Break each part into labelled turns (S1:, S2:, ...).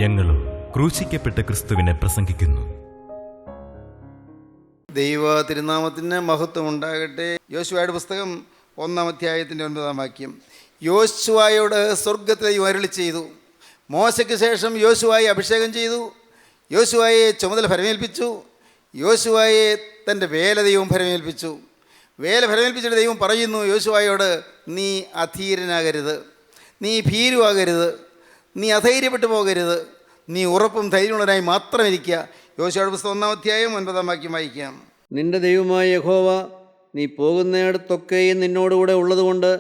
S1: ഞങ്ങളും ക്രൂശിക്കപ്പെട്ട ക്രിസ്തുവിനെ പ്രസംഗിക്കുന്നു.
S2: ദൈവ തിരുനാമത്തിന് മഹത്വം ഉണ്ടാകട്ടെ. യോശുവയുടെ പുസ്തകം 1-ാം അധ്യായത്തിൻ്റെ 9-ാം വാക്യം. യോശുവയോട് സ്വർഗ്ഗത്തിൽ ദൈവം അരുളി ചെയ്തു. മോശയ്ക്ക് ശേഷം യോശുവയെ അഭിഷേകം ചെയ്തു. യോശുവയെ ചുമതല ഫലമേൽപ്പിച്ചു. യോശുവയെ തൻ്റെ വേല ദൈവം ഫലമേൽപ്പിച്ചു. വേല ഫലമേൽപ്പിച്ചിട്ട് ദൈവം പറയുന്നു യോശുവയോട്, നീ അധീരനാകരുത്, നീ ഭീരുവാകരുത്, നീ അധൈര്യപ്പെട്ടു പോകരുത്, നീ ഉറപ്പും ധൈര്യമുള്ളവനായി മാത്രം ഇരിക്കുക. യോശുവയുടെ പുസ്തകം 1-ാം അധ്യായം 9-ാം വാക്യം വായിക്കാം.
S3: നിന്റെ ദൈവമായ യഹോവ നീ പോകുന്നിടത്തൊക്കെയും നിന്നോടുകൂടെ ഉള്ളതുകൊണ്ട്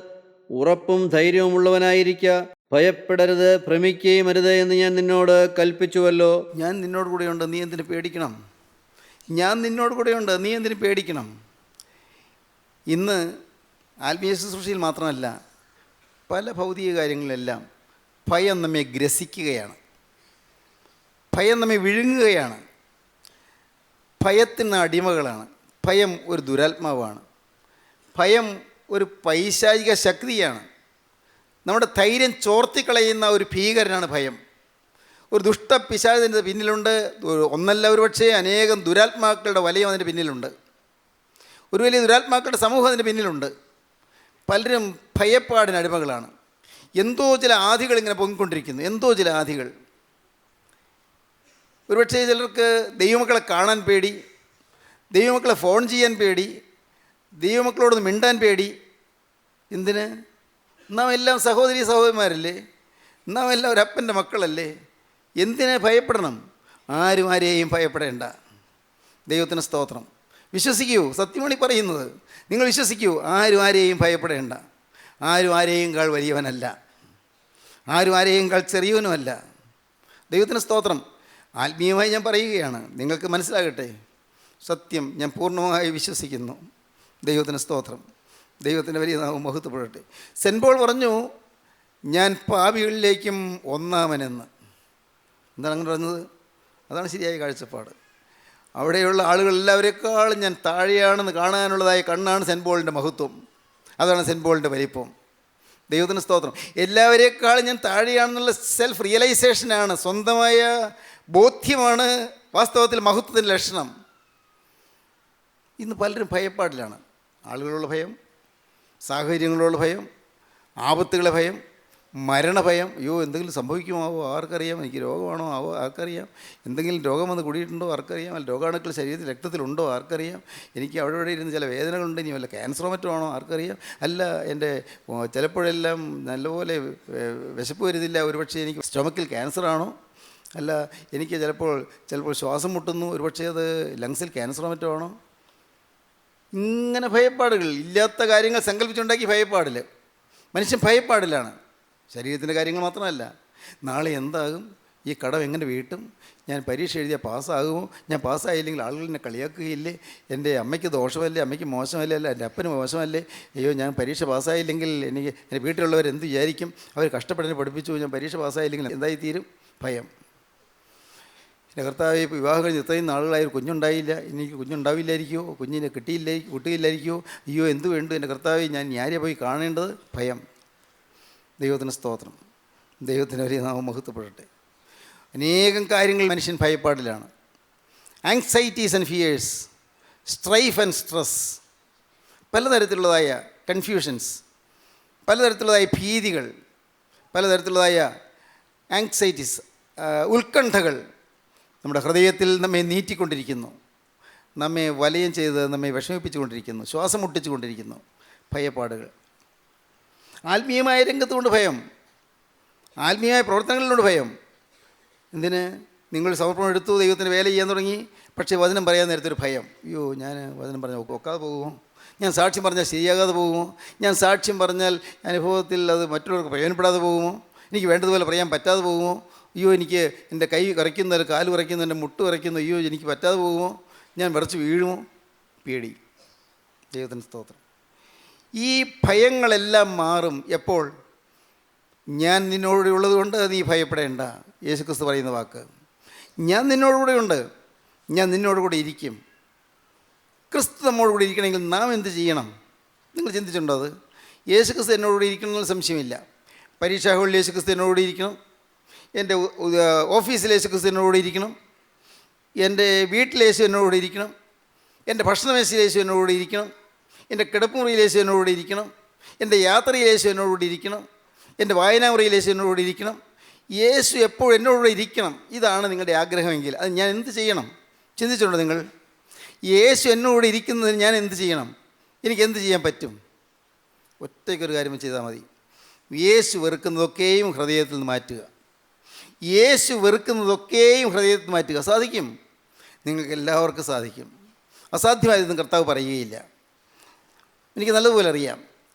S3: ഉറപ്പും ധൈര്യവുമുള്ളവനായിരിക്കുക. ഭയപ്പെടരുത്, ഭ്രമിക്കുകയും അരുത് എന്ന് ഞാൻ നിന്നോട് കൽപ്പിച്ചുവല്ലോ.
S2: ഞാൻ നിന്നോട് കൂടെയുണ്ട്, നീ എന്തിനു പേടിക്കണം? ഞാൻ നിന്നോട് കൂടെയുണ്ട്, നീ എന്തിനു പേടിക്കണം? ഇന്ന് ആത്മീയ ശുശ്രൂഷയിൽ മാത്രമല്ല, പല ഭൗതിക കാര്യങ്ങളിലെല്ലാം ഭയം നമ്മെ ഗ്രസിക്കുകയാണ്, ഭയം നമ്മെ വിഴുങ്ങുകയാണ്. ഭയത്തിന് അടിമകളാണ്. ഭയം ഒരു ദുരാത്മാവാണ്. ഭയം ഒരു പൈശാചിക ശക്തിയാണ്. നമ്മുടെ ധൈര്യം ചോർത്തിക്കളയുന്ന ഒരു ഭീകരനാണ് ഭയം. ഒരു ദുഷ്ടപിശാചിൻ്റെ പിന്നിലുണ്ട്. ഒന്നല്ല, ഒരു പക്ഷേ അനേകം ദുരാത്മാക്കളുടെ വലയം അതിൻ്റെ പിന്നിലുണ്ട്. ഒരു വലിയ ദുരാത്മാക്കളുടെ സമൂഹം അതിൻ്റെ പിന്നിലുണ്ട്. പലരും ഭയപ്പാടിന് അടിമകളാണ്. എന്തോ ചില ആധികൾ ഇങ്ങനെ പൊങ്ങിക്കൊണ്ടിരിക്കുന്നു, എന്തോ ചില ആധികൾ. ഒരുപക്ഷേ ചിലർക്ക് ദൈവമക്കളെ കാണാൻ പേടി, ദൈവമക്കളെ ഫോൺ ചെയ്യാൻ പേടി, ദൈവമക്കളോടൊന്ന് മിണ്ടാൻ പേടി. എന്തിന്? നാം എല്ലാം സഹോദരി സഹോദരന്മാരല്ലേ, നാം എല്ലാം ഒരു അപ്പൻ്റെ മക്കളല്ലേ, എന്തിനെ ഭയപ്പെടണം? ആരും ആരെയും ഭയപ്പെടേണ്ട. ദൈവത്തിന് സ്തോത്രം. വിശ്വസിക്കൂ, സത്യമാണ് പറയുന്നത്. നിങ്ങൾ വിശ്വസിക്കൂ, ആരും ആരെയും ഭയപ്പെടേണ്ട. ആരും ആരെയും കാൾ വലിയവനല്ല, ആരും ആരെയും കാൾ ചെറിയവനുമല്ല. ദൈവത്തിന് സ്തോത്രം. ആത്മീയമായി ഞാൻ പറയുകയാണ്, നിങ്ങൾക്ക് മനസ്സിലാകട്ടെ. സത്യം ഞാൻ പൂർണ്ണമായി വിശ്വസിക്കുന്നു. ദൈവത്തിന് സ്തോത്രം. ദൈവത്തിൻ്റെ വലിയ നാമം മഹത്വപ്പെടട്ടെ. സെൻറ്റ് പോൾ പറഞ്ഞു, ഞാൻ പാപികളിലേക്കും ഒന്നാമനെന്ന്. എന്താണ് അങ്ങനെ പറഞ്ഞത്? അതാണ് ശരിയായ കാഴ്ചപ്പാട്. അവിടെയുള്ള ആളുകളെല്ലാവരെക്കാളും ഞാൻ താഴെയാണെന്ന് കാണാനുള്ളതായ കണ്ണാണ് സെൻറ്റ് പോളിൻ്റെ മഹത്വം. അതാണ് സെൻറ്റ് പോളിൻ്റെ വലിപ്പം. ദൈവത്തിന് സ്തോത്രം. എല്ലാവരെക്കാളും ഞാൻ താഴെയാണെന്നുള്ള സെൽഫ് റിയലൈസേഷനാണ്, സ്വന്തമായ ബോധ്യമാണ് വാസ്തവത്തിൽ മഹത്വത്തിൻ്റെ ലക്ഷണം. ഇന്ന് പലരും ഭയപ്പാടിലാണ്. ആളുകളുള്ള ഭയം, സാഹചര്യങ്ങളുള്ള ഭയം, ആപത്തുകളെ ഭയം, മരണഭയം. അയ്യോ എന്തെങ്കിലും സംഭവിക്കുമാവോ ആർക്കറിയാം, എനിക്ക് രോഗമാണോ ആവോ ആർക്കറിയാം, എന്തെങ്കിലും രോഗം വന്ന് കൂടിയിട്ടുണ്ടോ ആർക്കറിയാം, അല്ല രോഗാണുക്കൾ ശരീരത്തിൽ രക്തത്തിലുണ്ടോ ആർക്കറിയാം, എനിക്ക് അവിടെ ഇവിടെ ഇരുന്ന് ചില വേദനകളുണ്ട്, ഇനി വല്ല ക്യാൻസറോ മറ്റോ ആണോ ആർക്കറിയാം, അല്ല എൻ്റെ ചിലപ്പോഴെല്ലാം നല്ലപോലെ വിശപ്പ് വരുന്നില്ല, ഒരുപക്ഷെ എനിക്ക് സ്റ്റൊമക്കിൽ ക്യാൻസറാണോ, അല്ല എനിക്ക് ചിലപ്പോൾ ശ്വാസം മുട്ടുന്നു, ഒരുപക്ഷെ അത് ലങ്സിൽ ക്യാൻസറോ മറ്റോ ആണോ. ഇങ്ങനെ ഭയപ്പാടുകൾ, ഇല്ലാത്ത കാര്യങ്ങൾ സങ്കല്പിച്ചുണ്ടാക്കി ഭയപ്പാടിൽ. മനുഷ്യൻ ഭയപ്പാടിലാണ്. ശരീരത്തിൻ്റെ കാര്യങ്ങൾ മാത്രമല്ല, നാളെ എന്താകും, ഈ കടം എങ്ങനെ വീട്ടും, ഞാൻ പരീക്ഷ എഴുതിയാൽ പാസ്സാകുമോ, ഞാൻ പാസ്സായില്ലെങ്കിൽ ആളുകൾ എന്നെ കളിയാക്കുകയില്ലേ, എൻ്റെ അമ്മയ്ക്ക് ദോഷമല്ലേ, അമ്മയ്ക്ക് മോശമല്ലേ, അല്ല എൻ്റെ അപ്പന് മോശമല്ലേ, അയ്യോ ഞാൻ പരീക്ഷ പാസ്സായില്ലെങ്കിൽ എൻ്റെ വീട്ടിലുള്ളവർ എന്ത് വിചാരിക്കും, അവർ കഷ്ടപ്പെട്ട് പഠിപ്പിച്ചു, ഞാൻ പരീക്ഷ പാസ്സായില്ലെങ്കിൽ എന്തായിത്തീരും? ഭയം. എൻ്റെ കർത്താവ് വിവാഹം കഴിഞ്ഞ് ഇത്രയും നാളുകളായി കുഞ്ഞുണ്ടായില്ല, എനിക്ക് കുഞ്ഞുണ്ടാവില്ലായിരിക്കുമോ, കുഞ്ഞിനെ കിട്ടിയില്ലായിരിക്കുമോ, അയ്യോ എന്ത് വേണ്ടു എൻ്റെ കർത്താവ്, ഞാൻ ആരെയാണ് പോയി കാണേണ്ടത്? ഭയം. ദൈവത്തിന് സ്തോത്രം. ദൈവത്തിന് വലിയ നാമം മഹത്വപ്പെടട്ടെ. അനേകം കാര്യങ്ങൾ മനുഷ്യൻ ഭയപ്പാടിലാണ്. Anxieties and fears, strife and stress, പലതരത്തിലുള്ളതായ കൺഫ്യൂഷൻസ്, പലതരത്തിലുള്ളതായ ഭീതികൾ, പലതരത്തിലുള്ളതായ ആങ്സൈറ്റീസ്, ഉത്കണ്ഠകൾ നമ്മുടെ ഹൃദയത്തിൽ നമ്മെ നീറ്റിക്കൊണ്ടിരിക്കുന്നു, നമ്മെ വലയം ചെയ്ത് നമ്മെ വിഷമിപ്പിച്ചുകൊണ്ടിരിക്കുന്നു, ശ്വാസം മുട്ടിച്ചുകൊണ്ടിരിക്കുന്നു. ഭയപ്പാടുകൾ. ആത്മീയമായ രംഗത്തുകൊണ്ട് ഭയം, ആത്മീയമായ പ്രവർത്തനങ്ങളിലുണ്ട് ഭയം. എന്തിന്? നിങ്ങൾ സമർപ്പണം എടുത്തു, ദൈവത്തിന് വേല ചെയ്യാൻ തുടങ്ങി, പക്ഷേ വചനം പറയാൻ നേരത്തൊരു ഭയം. അയ്യോ ഞാൻ വചനം പറഞ്ഞാൽ ഒക്കാതെ പോകുമോ, ഞാൻ സാക്ഷ്യം പറഞ്ഞാൽ ശരിയാകാതെ പോകുമോ, ഞാൻ സാക്ഷ്യം പറഞ്ഞാൽ അനുഭവത്തിൽ അത് മറ്റുള്ളവർക്ക് പ്രയോജനപ്പെടാതെ പോകുമോ, എനിക്ക് വേണ്ടതുപോലെ പറയാൻ പറ്റാതെ പോകുമോ, അയ്യോ എനിക്ക് എൻ്റെ കൈ വിറയ്ക്കുന്നത്, കാല് വിറയ്ക്കുന്നു, എൻ്റെ മുട്ട് വിറയ്ക്കുന്നു, അയ്യോ എനിക്ക് പറ്റാതെ പോകുമോ, ഞാൻ വിറച്ച് വീഴുമോ. പേടി. ദൈവത്തിന് സ്തോത്രം. ഈ ഭയങ്ങളെല്ലാം മാറും എപ്പോൾ? ഞാൻ നിന്നോടുകൂടെ ഉള്ളത് കൊണ്ട് നീ ഭയപ്പെടേണ്ട. യേശുക്രിസ്തു പറയുന്ന വാക്ക്. ഞാൻ നിന്നോടുകൂടെ ഉണ്ട്, ഞാൻ നിന്നോടുകൂടെ ഇരിക്കും. ക്രിസ്തു നമ്മോടുകൂടി ഇരിക്കണമെങ്കിൽ നാം എന്ത് ചെയ്യണം? നിങ്ങൾ ചിന്തിച്ചിട്ടുണ്ടോ അത്? യേശുക്രിസ്തു എന്നോടുകൂടി ഇരിക്കണമെന്ന് സംശയമില്ല. പരീക്ഷാ ഹാളിൽ യേശുക്രിസ്തു എന്നോടുകൂടി ഇരിക്കണം, എൻ്റെ ഓഫീസിൽ യേശു ക്രിസ്തു എന്നോട് ഇരിക്കണം, എൻ്റെ വീട്ടിൽ യേശു എന്നോട് ഇരിക്കണം, എൻ്റെ ഭക്ഷണമേശയിൽ യേശു എന്നോട് ഇരിക്കണം, എൻ്റെ കിടപ്പുമുറിയിൽ യേശു എന്നോട് ഇരിക്കണം, എൻ്റെ യാത്രയിൽ യേശു എന്നോട് ഇരിക്കണം, എൻ്റെ വായനാമുറിയിൽ യേശു എന്നോട് ഇരിക്കണം. യേശു എപ്പോഴും എന്നോട് ഇരിക്കണം. ഇതാണ് നിങ്ങളുടെ ആഗ്രഹമെങ്കിൽ അത് ഞാൻ എന്ത് ചെയ്യണം? ചിന്തിച്ചിട്ടുണ്ടോ നിങ്ങൾ? യേശു എന്നോട് ഇരിക്കുന്നതിന് ഞാൻ എന്ത് ചെയ്യണം? എനിക്ക് എന്ത് ചെയ്യാൻ പറ്റും? ഒറ്റയ്ക്കൊരു കാര്യം ചെയ്താൽ മതി. യേശു വെറുക്കുന്നതൊക്കെയും ഹൃദയത്തിൽ നിന്ന് മാറ്റുക. യേശു വെറുക്കുന്നതൊക്കെയും ഹൃദയത്തിൽ നിന്ന് മാറ്റുക. സാധിക്കും, നിങ്ങൾക്ക് എല്ലാവർക്കും സാധിക്കും. അസാധ്യമായതൊന്നും കർത്താവ് പറയുകയില്ല. എനിക്ക് നല്ലതുപോലെ അറിയാം.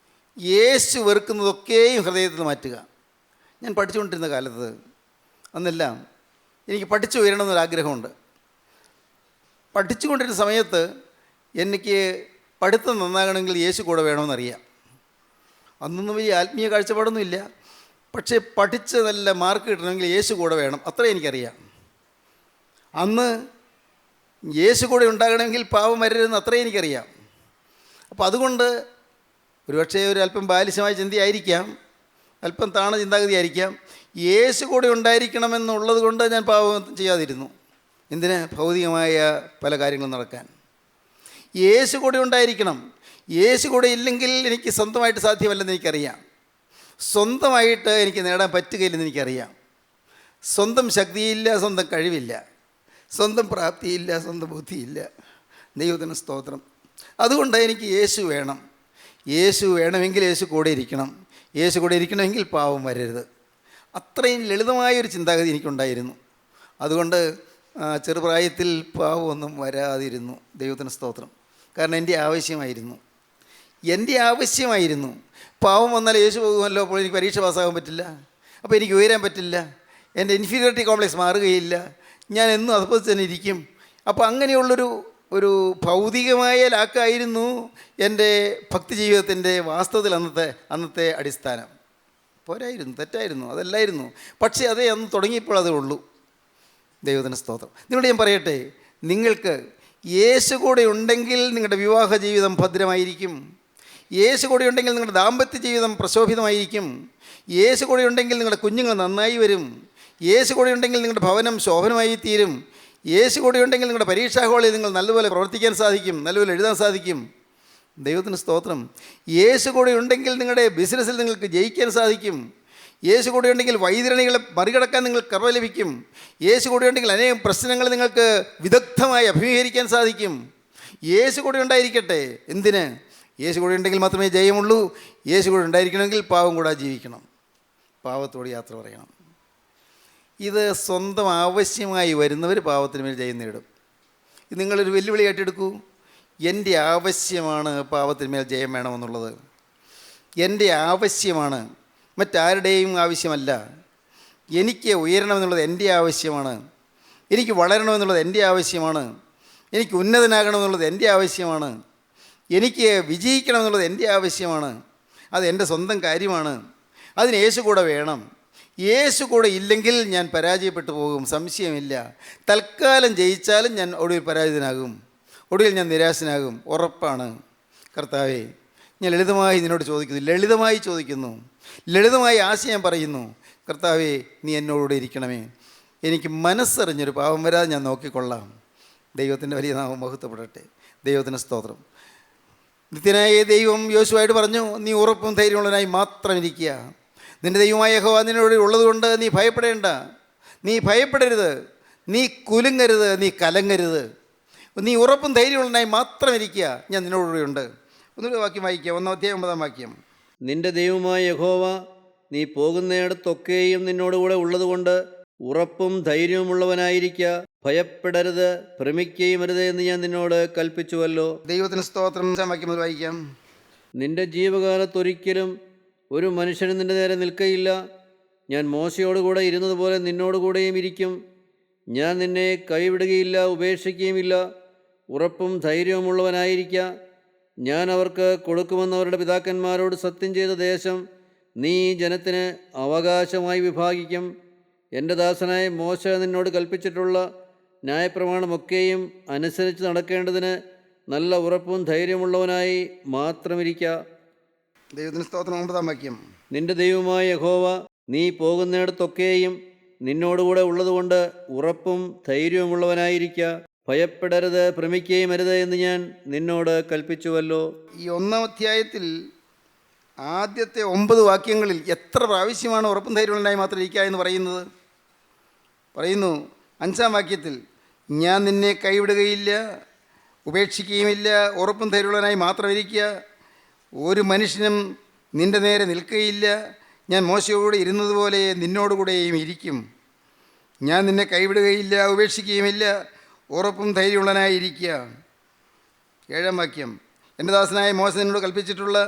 S2: യേശു വെറുക്കുന്നതൊക്കെയും ഹൃദയത്തിൽ നിന്ന് മാറ്റുക. ഞാൻ പഠിച്ചുകൊണ്ടിരുന്ന കാലത്ത് അന്നെല്ലാം എനിക്ക് പഠിച്ചു ഉയരണമെന്നൊരാഗ്രഹമുണ്ട്. പഠിച്ചുകൊണ്ടിരുന്ന സമയത്ത് എനിക്ക് പഠിത്തം നന്നാകണമെങ്കിൽ യേശു കൂടെ വേണമെന്നറിയാം. അന്നൊന്നും വലിയ ആത്മീയ കാഴ്ചപ്പാടൊന്നുമില്ല. പക്ഷേ പഠിച്ച് നല്ല മാർക്ക് കിട്ടണമെങ്കിൽ യേശു കൂടെ വേണം, അത്രേ എനിക്കറിയാം. അന്ന് യേശു കൂടെ ഉണ്ടാകണമെങ്കിൽ പാവം വരരുതെന്ന് അത്രേ എനിക്കറിയാം. അപ്പോൾ അതുകൊണ്ട് ഒരുപക്ഷേ അല്പം ബാലിശമായ ചിന്തയായിരിക്കാം, അല്പം താണ ചിന്താഗതി ആയിരിക്കാം. യേശു കൂടെ ഉണ്ടായിരിക്കണമെന്നുള്ളത് കൊണ്ട് ഞാൻ പാവം ചെയ്യാതിരുന്നു. എന്തിന്? ഭൗതികമായ പല കാര്യങ്ങളും നടക്കാൻ. യേശു കൂടെ ഉണ്ടായിരിക്കണം. യേശു കൂടെ ഇല്ലെങ്കിൽ എനിക്ക് സ്വന്തമായിട്ട് സാധ്യമല്ലെന്ന് എനിക്കറിയാം. സ്വന്തമായിട്ട് എനിക്ക് നേടാൻ പറ്റുകയില്ലെന്ന് എനിക്കറിയാം. സ്വന്തം ശക്തിയില്ല, സ്വന്തം കഴിവില്ല, സ്വന്തം പ്രാപ്തിയില്ല, സ്വന്തം ബുദ്ധിയില്ല. ദൈവത്തിന് സ്തോത്രം. അതുകൊണ്ട് എനിക്ക് യേശു വേണം. യേശു വേണമെങ്കിൽ യേശു കൂടെ ഇരിക്കണം. യേശു കൂടെ ഇരിക്കണമെങ്കിൽ പാവം വരരുത്. അത്രയും ലളിതമായൊരു ചിന്താഗതി എനിക്കുണ്ടായിരുന്നു. അതുകൊണ്ട് ചെറുപ്രായത്തിൽ പാവമൊന്നും വരാതിരുന്നു. ദൈവത്തിന് സ്തോത്രം. കാരണം എൻ്റെ ആവശ്യമായിരുന്നു. പാവം വന്നാൽ യേശു പോകുമല്ലോ, അപ്പോൾ എനിക്ക് പരീക്ഷ പാസ്സാകാൻ പറ്റില്ല, അപ്പോൾ എനിക്ക് ഉയരാൻ പറ്റില്ല, എൻ്റെ ഇൻഫീരിയോറിറ്റി കോംപ്ലക്സ് മാറുകയില്ല, ഞാൻ എന്നും അതുപോലെ തന്നെ ഇരിക്കും. അപ്പോൾ അങ്ങനെയുള്ളൊരു ഭൗതികമായ ലാക്കായിരുന്നു എൻ്റെ ഭക്തി ജീവിതത്തിൻ്റെ വാസ്തവത്തിൽ അന്നത്തെ അടിസ്ഥാനം. പോരായിരുന്നു, തെറ്റായിരുന്നു, അതല്ലായിരുന്നു. പക്ഷേ അതേ അന്ന് തുടങ്ങിയപ്പോൾ അതേ ഉള്ളൂ. ദൈവത്തിന് സ്തോത്രം. നിങ്ങളോട് ഞാൻ പറയട്ടെ, നിങ്ങൾക്ക് യേശു കൂടെ ഉണ്ടെങ്കിൽ നിങ്ങളുടെ വിവാഹ ജീവിതം ഭദ്രമായിരിക്കും. യേശു കൂടെ ഉണ്ടെങ്കിൽ നിങ്ങളുടെ ദാമ്പത്യ ജീവിതം പ്രശോഭിതമായിരിക്കും. യേശു കൂടെ ഉണ്ടെങ്കിൽ നിങ്ങളുടെ കുഞ്ഞുങ്ങൾ നന്നായി വരും. യേശു കൂടെ ഉണ്ടെങ്കിൽ നിങ്ങളുടെ ഭവനം ശോഭനമായി തീരും. യേശു കൂടെ ഉണ്ടെങ്കിൽ നിങ്ങളുടെ പരീക്ഷാ ഹാളിൽ നിങ്ങൾ നല്ലപോലെ പ്രവർത്തിക്കാൻ സാധിക്കും, നല്ലപോലെ എഴുതാൻ സാധിക്കും. ദൈവത്തിന് സ്തോത്രം. യേശു കൂടെ ഉണ്ടെങ്കിൽ നിങ്ങളുടെ ബിസിനസ്സിൽ നിങ്ങൾക്ക് ജയിക്കാൻ സാധിക്കും. യേശു കൂടെ ഉണ്ടെങ്കിൽ വൈതരണികളെ മറികടക്കാൻ നിങ്ങൾക്ക് കൃപ ലഭിക്കും. യേശു കൂടെ ഉണ്ടെങ്കിൽ അനേകം പ്രശ്നങ്ങൾ നിങ്ങൾക്ക് വിദഗ്ധമായി അഭിമുഖീകരിക്കാൻ സാധിക്കും. യേശു കൂടെ ഉണ്ടായിരിക്കട്ടെ. എന്തിന്? യേശു കൂടെ ഉണ്ടെങ്കിൽ മാത്രമേ ജയമുള്ളൂ. യേശു കൂടെ ഉണ്ടായിരിക്കണമെങ്കിൽ പാവം കൂടെ ജീവിക്കണം, പാവത്തോട് യാത്ര പറയണം. ഇത് സ്വന്തം ആവശ്യമായി വരുന്നവർ പാവത്തിന് മേൽ ജയം നേടും. ഇത് നിങ്ങളൊരു വെല്ലുവിളി ഏറ്റെടുക്കൂ. എൻ്റെ ആവശ്യമാണ് പാവത്തിന് മേൽ ജയം വേണമെന്നുള്ളത്. എൻ്റെ ആവശ്യമാണ്, മറ്റാരുടെയും ആവശ്യമല്ല. എനിക്ക് ഉയരണമെന്നുള്ളത് എൻ്റെ ആവശ്യമാണ്. എനിക്ക് വളരണമെന്നുള്ളത് എൻ്റെ ആവശ്യമാണ്. എനിക്ക് ഉന്നതനാകണമെന്നുള്ളത് എൻ്റെ ആവശ്യമാണ്. എനിക്ക് വിജയിക്കണമെന്നുള്ളത് എൻ്റെ ആവശ്യമാണ്. അത് എൻ്റെ സ്വന്തം കാര്യമാണ്. അതിന് യേശു കൂടെ വേണം. യേശു കൂടെ ഇല്ലെങ്കിൽ ഞാൻ പരാജയപ്പെട്ടു പോകും, സംശയമില്ല. തൽക്കാലം ജയിച്ചാലും ഞാൻ ഒടുവിൽ പരാജിതനാകും, ഒടുവിൽ ഞാൻ നിരാശനാകും, ഉറപ്പാണ്. കർത്താവേ, ഞാൻ ലളിതമായി നിന്നോട് ചോദിക്കുന്നു, ലളിതമായി ആശയം പറയുന്നു. കർത്താവേ, നീ എന്നോടുകൂടെ ഇരിക്കണമേ. എനിക്ക് മനസ്സറിഞ്ഞൊരു പാവം വരാതെ ഞാൻ നോക്കിക്കൊള്ളാം. ദൈവത്തിൻ്റെ വലിയ നാമം മഹത്വപ്പെടട്ടെ. ദൈവത്തിന് സ്തോത്രം. നിത്യനായ ദൈവം യോശുവായിട്ട് പറഞ്ഞു, നീ ഉറപ്പും ധൈര്യമുള്ളവനായി മാത്രം ഇരിക്കുക. നിൻ്റെ ദൈവമായ യഹോവ നിന്നോട് ഉള്ളതുകൊണ്ട് നീ ഭയപ്പെടേണ്ട. നീ ഭയപ്പെടരുത്, നീ കുലുങ്ങരുത്, നീ കലങ്ങരുത്. നീ ഉറപ്പും ധൈര്യമുള്ളവനായി മാത്രം ഇരിക്കുക, ഞാൻ നിന്നോടുകൂടെ ഉണ്ട്. ഒന്നുകൂടെ വാക്യം വായിക്കാം, 1-9 വാക്യം.
S3: നിന്റെ ദൈവമായ യഹോവ നീ പോകുന്നിടത്തൊക്കെയും നിന്നോടുകൂടെ ഉള്ളതുകൊണ്ട് ഉറപ്പും ധൈര്യവുമുള്ളവനായിരിക്കുക. ഭയപ്പെടരുത്, ഭ്രമിക്കുകയും അരുത് എന്ന് ഞാൻ നിന്നോട് കൽപ്പിച്ചുവല്ലോ.
S2: ദൈവത്തിന് സ്തോത്രം. വാക്യം മുതൽ വായിക്കാം.
S3: നിന്റെ ജീവകാലത്തൊരിക്കലും ഒരു മനുഷ്യനും നിന്റെ നേരെ നിൽക്കയില്ല. ഞാൻ മോശയോടുകൂടെ ഇരുന്നതുപോലെ നിന്നോടുകൂടെയും ഇരിക്കും. ഞാൻ നിന്നെ കൈവിടുകയില്ല, ഉപേക്ഷിക്കുകയുമില്ല. ഉറപ്പും ധൈര്യവുമുള്ളവനായിരിക്കുക. ഞാൻ അവർക്ക് കൊടുക്കുമെന്ന് അവരുടെ പിതാക്കന്മാരോട് സത്യം ചെയ്ത ദേശം നീ ജനത്തിന് അവകാശമായി വിഭാഗിക്കും. എൻ്റെ ദാസനായ മോശ നിന്നോട് കൽപ്പിച്ചിട്ടുള്ള ന്യായപ്രമാണമൊക്കെയും അനുസരിച്ച് നടക്കേണ്ടതിന് നല്ല ഉറപ്പും ധൈര്യമുള്ളവനായി മാത്രമിരിക്കുക.
S2: ദൈവത്തിന് സ്തോത്രം. 9 വാക്യം.
S3: നിന്റെ ദൈവമായ യഹോവ നീ പോകുന്നിടത്തൊക്കെയും നിന്നോടുകൂടെ ഉള്ളതുകൊണ്ട് ഉറപ്പും ധൈര്യവുമുള്ളവനായിരിക്കുക. ഭയപ്പെടരുത്, ഭ്രമിക്കുകയും അരുത് എന്ന് ഞാൻ നിന്നോട് കൽപ്പിച്ചുവല്ലോ.
S2: ഈ 1-ാം അധ്യായത്തിൽ ആദ്യത്തെ 9 വാക്യങ്ങളിൽ എത്ര പ്രാവശ്യമാണ് ഉറപ്പും ധൈര്യമുള്ളതിനായി മാത്രം ഇരിക്കുക എന്ന് പറയുന്നത്? പറയുന്നു 5-ാം വാക്യത്തിൽ, ഞാൻ നിന്നെ കൈവിടുകയില്ല, ഉപേക്ഷിക്കുകയുമില്ല, ഉറപ്പും ധൈര്യമുള്ളതിനായി മാത്രം ഇരിക്കുക, ഒരു മനുഷ്യനും നിൻ്റെ നേരെ നിൽക്കുകയില്ല, ഞാൻ മോശയോട് ഇരുന്നതുപോലെ നിന്നോടുകൂടെയും ഇരിക്കും, ഞാൻ നിന്നെ കൈവിടുകയില്ല, ഉപേക്ഷിക്കുകയുമില്ല, ഉറപ്പും ധൈര്യമുള്ളതിനായിരിക്കുക. 7-ാം വാക്യം, എൻ്റെ ദാസനായ മോശ നിന്നോട് കൽപ്പിച്ചിട്ടുള്ള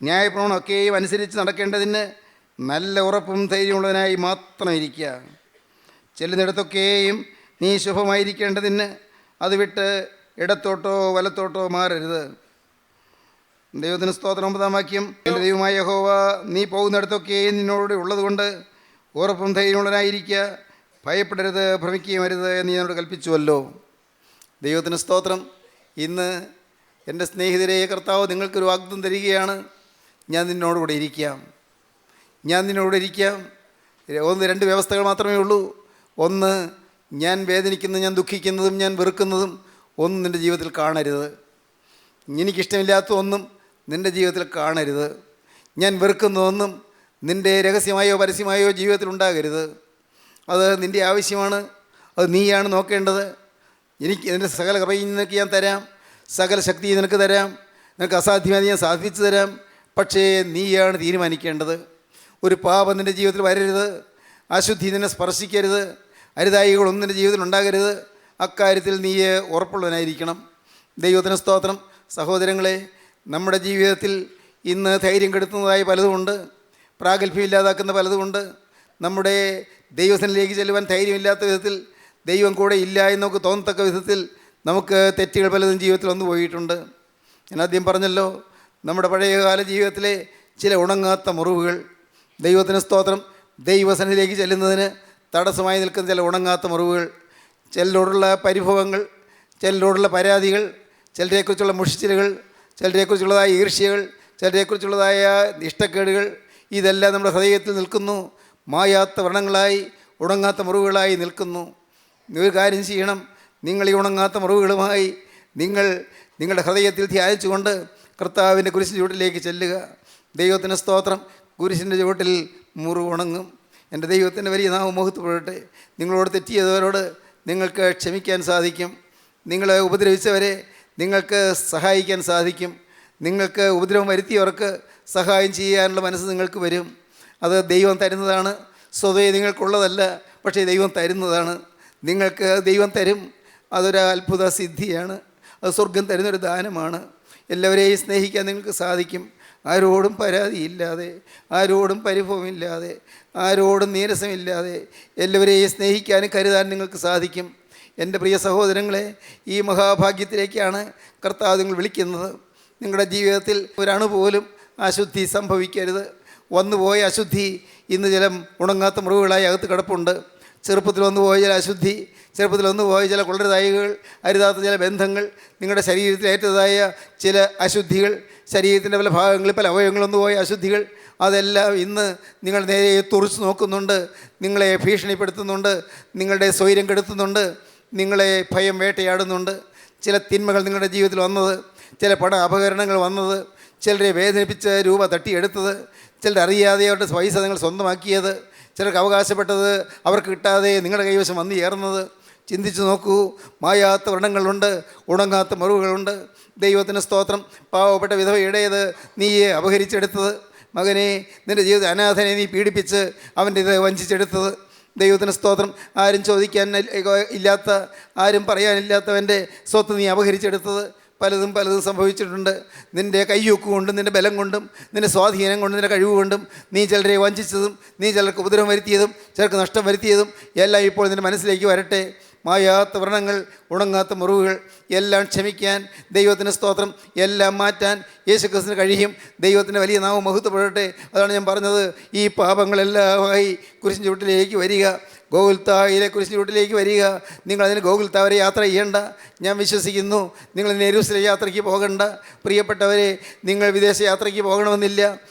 S2: ന്യായപ്രമാണമൊക്കെയും അനുസരിച്ച് നടക്കേണ്ടതിന് നല്ല ഉറപ്പും ധൈര്യമുള്ളതിനായി മാത്രം ഇരിക്കുക. ചെല്ലുന്നിടത്തൊക്കെയും നീ ശുഭമായിരിക്കേണ്ടതിന് അത് വിട്ട് ഇടത്തോട്ടോ വലത്തോട്ടോ മാറരുത്. ദൈവത്തിന് സ്തോത്രം. 9-ാം വാക്യം, എൻ്റെ ദൈവമായ യഹോവ നീ പോകുന്നിടത്തൊക്കെയും നിന്നോട് ഉള്ളതുകൊണ്ട് ഉറപ്പും ധൈര്യമുള്ളതിനായിരിക്കുക, ഭയപ്പെടരുത്, ഭ്രമിക്കുകയും അരുത് എന്ന് എന്നോട് കൽപ്പിച്ചുവല്ലോ. ദൈവത്തിന് സ്തോത്രം. ഇന്ന് എൻ്റെ സ്നേഹിതരെ, കർത്താവ് നിങ്ങൾക്കൊരു വാഗ്ദത്തം തരികയാണ്. ഞാൻ നിന്നോടുകൂടെ ഇരിക്കാം, ഞാൻ നിന്നോട് ഇരിക്കാം. 2 വ്യവസ്ഥകൾ മാത്രമേ ഉള്ളൂ. ഒന്ന്, ഞാൻ വേദനിക്കുന്നതും ഞാൻ ദുഃഖിക്കുന്നതും ഞാൻ വെറുക്കുന്നതും ഒന്നും നിൻ്റെ ജീവിതത്തിൽ കാണരുത്. എനിക്കിഷ്ടമില്ലാത്ത ഒന്നും നിൻ്റെ ജീവിതത്തിൽ കാണരുത്. ഞാൻ വെറുക്കുന്നതൊന്നും നിൻ്റെ രഹസ്യമായോ പരസ്യമായോ ജീവിതത്തിൽ ഉണ്ടാകരുത്. അത് നിൻ്റെ ആവശ്യമാണ്, അത് നീയാണ് നോക്കേണ്ടത്. എനിക്ക് നിൻ്റെ സകല കൃപയും നിനക്ക് ഞാൻ തരാം, സകല ശക്തിയും നിനക്ക് തരാം, നിനക്ക് അസാധ്യമായി ഞാൻ സാധിച്ചു തരാം. പക്ഷേ നീയാണ് തീരുമാനിക്കേണ്ടത്. ഒരു പാപം നിൻ്റെ ജീവിതത്തിൽ വരരുത്, അശുദ്ധി നിന്നെ സ്പർശിക്കരുത്, അരുതായികളൊന്നും നിൻ്റെ ജീവിതത്തിൽ ഉണ്ടാകരുത്. അക്കാര്യത്തിൽ നീ ഉറപ്പുള്ളവനായിരിക്കണം. ദൈവത്തിന് സ്തോത്രം. സഹോദരങ്ങളെ, നമ്മുടെ ജീവിതത്തിൽ ഇന്ന് ധൈര്യം കെടുത്തുന്നതായ പലതുമുണ്ട്, പ്രാഗൽഭ്യമില്ലാതാക്കുന്ന പലതുമുണ്ട്. നമ്മുടെ ദൈവത്തിലേക്ക് ചെല്ലുവാൻ ധൈര്യമില്ലാത്ത വിധത്തിൽ, ദൈവം കൂടെ ഇല്ല എന്ന് നമുക്ക് തോന്നത്തക്ക വിധത്തിൽ നമുക്ക് തെറ്റുകൾ പലതും ജീവിതത്തിൽ വന്നു പോയിട്ടുണ്ട്. ഞാൻ ആദ്യം പറഞ്ഞല്ലോ, നമ്മുടെ പഴയകാല ജീവിതത്തിലെ ചില ഉണങ്ങാത്ത മുറിവുകൾ. ദൈവത്തിന് സ്തോത്രം. ദൈവസന്നിധിയിലേക്ക് ചെല്ലുന്നതിന് തടസ്സമായി നിൽക്കുന്ന ചില ഉണങ്ങാത്ത മുറിവുകൾ, ചിലരോടുള്ള പരിഭവങ്ങൾ, ചിലരോടുള്ള പരാതികൾ, ചിലരെക്കുറിച്ചുള്ള മുഷിച്ചിലുകൾ, ചിലരെക്കുറിച്ചുള്ളതായ ഈർഷ്യകൾ, ചിലരെക്കുറിച്ചുള്ളതായ ഇഷ്ടക്കേടുകൾ, ഇതെല്ലാം നമ്മുടെ ഹൃദയത്തിൽ നിൽക്കുന്നു. മായാത്ത വ്രണങ്ങളായി, ഉണങ്ങാത്ത മുറിവുകളായി നിൽക്കുന്നു. ഒരു കാര്യം ചെയ്യണം. നിങ്ങൾ ഈ ഉണങ്ങാത്ത മുറിവുകളുമായി നിങ്ങളുടെ ഹൃദയത്തിൽ ധ്യാനിച്ചുകൊണ്ട് കർത്താവിൻ്റെ കുരിശിൻ്റെ ചുവട്ടിലേക്ക് ചെല്ലുക. ദൈവത്തിന് സ്തോത്രം. കുരിശിൻ്റെ ചുവട്ടിൽ മുറിവുണങ്ങും. എൻ്റെ ദൈവത്തിൻ്റെ വലിയ നാമം മഹത്വപ്പെടട്ടെ. നിങ്ങളോട് തെറ്റിയവരോട് നിങ്ങൾക്ക് ക്ഷമിക്കാൻ സാധിക്കും. നിങ്ങളെ ഉപദ്രവിച്ചവരെ നിങ്ങൾക്ക് സഹായിക്കാൻ സാധിക്കും. നിങ്ങൾക്ക് ഉപദ്രവം വരുത്തിയവർക്ക് സഹായം ചെയ്യാനുള്ള മനസ്സ് നിങ്ങൾക്ക് വരും. അത് ദൈവം തരുന്നതാണ്, സ്വതവേ നിങ്ങൾക്കുള്ളതല്ല, പക്ഷേ ദൈവം തരുന്നതാണ്. നിങ്ങൾക്ക് ദൈവം തരും. അതൊരു അത്ഭുത സിദ്ധിയാണ്. അത് സ്വർഗം തരുന്നൊരു ദാനമാണ്. എല്ലാവരെയും സ്നേഹിക്കാൻ നിങ്ങൾക്ക് സാധിക്കും. ആരോടും പരാതിയില്ലാതെ, ആരോടും പരിഭവമില്ലാതെ, ആരോടും നീരസമില്ലാതെ എല്ലാവരെയും സ്നേഹിക്കാനും കരുതാൻ നിങ്ങൾക്ക് സാധിക്കും. എൻ്റെ പ്രിയ സഹോദരങ്ങളെ, ഈ മഹാഭാഗ്യത്തിലേക്കാണ് കർത്താവ് നിങ്ങൾ വിളിക്കുന്നത്. നിങ്ങളുടെ ജീവിതത്തിൽ ഒരണു പോലും അശുദ്ധി സംഭവിക്കരുത്. വന്നുപോയ അശുദ്ധി ഇന്ന് ചില ഉണങ്ങാത്ത മുറിവുകളായി അകത്ത് കിടപ്പുണ്ട്. ചെറുപ്പത്തിൽ വന്നുപോയ ചില അശുദ്ധി, ചെറുപ്പത്തിൽ വന്നുപോയ ചില കൊള്ളരുതായികൾ, അരുതാത്ത ചില ബന്ധങ്ങൾ, നിങ്ങളുടെ ശരീരത്തിൽ ഏറ്റതായ ചില അശുദ്ധികൾ, ശരീരത്തിൻ്റെ പല ഭാഗങ്ങളിൽ പല അവയവങ്ങളൊന്നു പോയ അശുദ്ധികൾ, അതെല്ലാം ഇന്ന് നിങ്ങൾ നേരെ തുറച്ചു നോക്കുന്നുണ്ട്, നിങ്ങളെ ഭീഷണിപ്പെടുത്തുന്നുണ്ട്, നിങ്ങളുടെ സ്വൈര്യം കെടുത്തുന്നുണ്ട്, നിങ്ങളെ ഭയം വേട്ടയാടുന്നുണ്ട്. ചില തിന്മകൾ നിങ്ങളുടെ ജീവിതത്തിൽ വന്നത്, ചില പണ അപകരണങ്ങൾ വന്നത്, ചിലരെ വേദനിപ്പിച്ച് രൂപ തട്ടിയെടുത്തത്, ചിലർ അറിയാതെ അവരുടെ പൈസ നിങ്ങൾ സ്വന്തമാക്കിയത്, ചിലർക്ക് അവകാശപ്പെട്ടത് അവർക്ക് കിട്ടാതെ നിങ്ങളുടെ കൈവശം വന്നു ചേർന്നത്. ചിന്തിച്ചു നോക്കൂ. മായാത്ത വ്രണങ്ങളുണ്ട്, ഉണങ്ങാത്ത മുറിവുകളുണ്ട്. ദൈവത്തിന് സ്തോത്രം. പാവപ്പെട്ട വിധവയുടേത് നീയെ അപഹരിച്ചെടുത്തത്, മകനെ നിൻ്റെ ജീവിതത്തിൽ അനാഥനെ നീ പീഡിപ്പിച്ച് അവൻ്റെ ഇത് വഞ്ചിച്ചെടുത്തത്. ദൈവത്തിന് സ്തോത്രം. ആരും ചോദിക്കാൻ ഇല്ലാത്ത, ആരും പറയാനില്ലാത്തവൻ്റെ സ്വത്ത് നീ അപഹരിച്ചെടുത്തത്. പലതും സംഭവിച്ചിട്ടുണ്ട്. നിൻ്റെ കയ്യൊക്ക് കൊണ്ടും നിൻ്റെ ബലം കൊണ്ടും നിൻ്റെ സ്വാധീനം കൊണ്ടും നിൻ്റെ കഴിവ് കൊണ്ടും നീ ചിലരെ വഞ്ചിച്ചതും നീ ചിലർക്ക് ഉപദ്രവം വരുത്തിയതും ചിലർക്ക് നഷ്ടം വരുത്തിയതും എല്ലാം ഇപ്പോൾ നിൻ്റെ മനസ്സിലേക്ക് വരട്ടെ. മായാത്ത വ്രണങ്ങൾ, ഉണങ്ങാത്ത മുറിവുകൾ എല്ലാം ക്ഷമിക്കാൻ ദൈവത്തിന് സ്തോത്രം. എല്ലാം മാറ്റാൻ യേശുക്രിസ്തുവിന് കഴിയും. ദൈവത്തിൻ്റെ വലിയ നാമം മഹത്വപ്പെടട്ടെ. അതാണ് ഞാൻ പറഞ്ഞത്. ഈ പാപങ്ങളെല്ലാമായി കുരിശിൻ്റെ ചുവട്ടിലേക്ക് വരിക. ഗോകുൽത്തായിലെ കുരിശിൻ്റെ ചുവട്ടിലേക്ക് വരിക. നിങ്ങളതിന് ഗോകുൽത്ത വരെ യാത്ര ചെയ്യേണ്ട. ഞാൻ വിശ്വസിക്കുന്നു നിങ്ങളിന്ന് യെരൂശലേം യാത്രയ്ക്ക് പോകണ്ട. പ്രിയപ്പെട്ടവരെ, നിങ്ങൾ വിദേശ യാത്രയ്ക്ക് പോകണമെന്നില്ല.